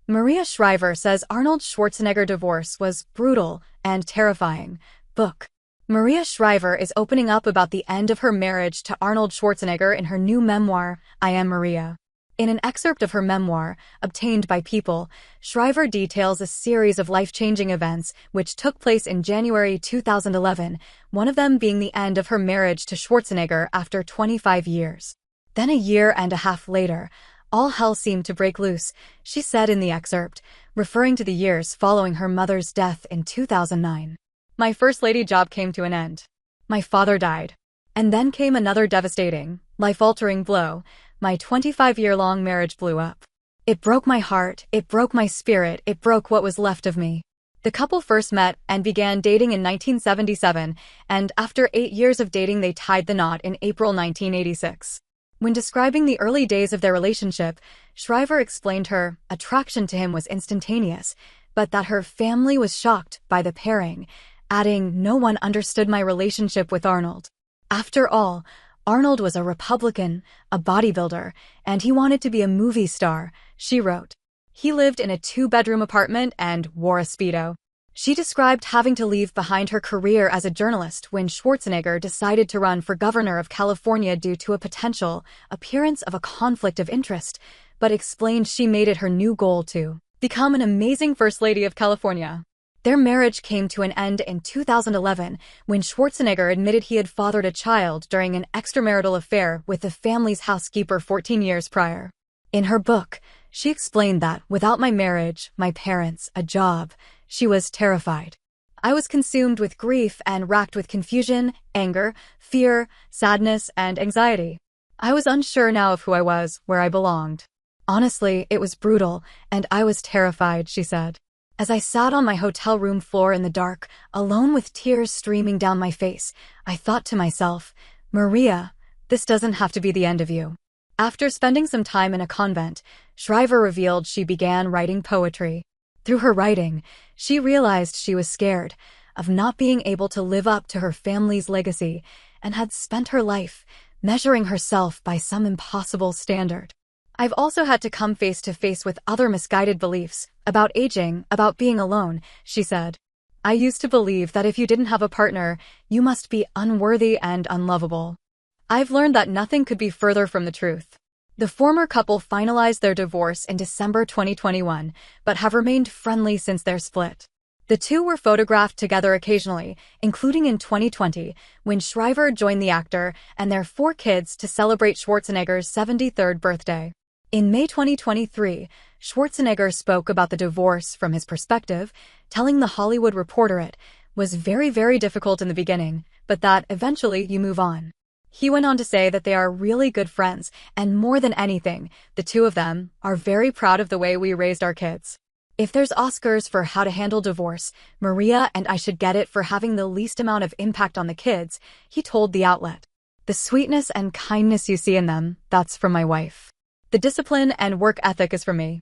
Maria Shriver says Arnold Schwarzenegger divorce was brutal and terrifying. Book. Maria Shriver is opening up about the end of her marriage to Arnold Schwarzenegger in her new memoir, I Am Maria. In an excerpt of her memoir, obtained by People, Shriver details a series of life-changing events which took place in January 2011, one of them being the end of her marriage to Schwarzenegger after 25 years. Then a year and a half later, all hell seemed to break loose, she said in the excerpt, referring to the years following her mother's death in 2009. My First Lady job came to an end. My father died. And then came another devastating, life-altering blow. My 25-year-long marriage blew up. It broke my heart, it broke my spirit, it broke what was left of me. The couple first met and began dating in 1977, and after 8 years of dating they tied the knot in April 1986. When describing the early days of their relationship, Shriver explained her attraction to him was instantaneous, but that her family was shocked by the pairing, adding, "No one understood my relationship with Arnold. After all, Arnold was a Republican, a bodybuilder, and he wanted to be a movie star," she wrote. He lived in a 2-bedroom apartment and wore a Speedo. She described having to leave behind her career as a journalist when Schwarzenegger decided to run for governor of California due to a potential appearance of a conflict of interest, but explained she made it her new goal to become an amazing First Lady of California. Their marriage came to an end in 2011 when Schwarzenegger admitted he had fathered a child during an extramarital affair with the family's housekeeper 14 years prior. In her book, she explained that without my marriage, my parents, a job, she was terrified. I was consumed with grief and racked with confusion, anger, fear, sadness, and anxiety. I was unsure now of who I was, where I belonged. Honestly, it was brutal, and I was terrified, she said. As I sat on my hotel room floor in the dark, alone with tears streaming down my face, I thought to myself, Maria, this doesn't have to be the end of you. After spending some time in a convent, Shriver revealed she began writing poetry. Through her writing, she realized she was scared of not being able to live up to her family's legacy and had spent her life measuring herself by some impossible standard. I've also had to come face to face with other misguided beliefs about aging, about being alone, she said. I used to believe that if you didn't have a partner, you must be unworthy and unlovable. I've learned that nothing could be further from the truth. The former couple finalized their divorce in December 2021, but have remained friendly since their split. The two were photographed together occasionally, including in 2020, when Shriver joined the actor and their 4 kids to celebrate Schwarzenegger's 73rd birthday. In May 2023, Schwarzenegger spoke about the divorce from his perspective, telling The Hollywood Reporter it was very, very difficult in the beginning, but that eventually you move on. He went on to say that they are really good friends, and more than anything, the two of them are very proud of the way we raised our kids. If there's Oscars for how to handle divorce, Maria and I should get it for having the least amount of impact on the kids, he told the outlet. The sweetness and kindness you see in them, that's from my wife. The discipline and work ethic is from me.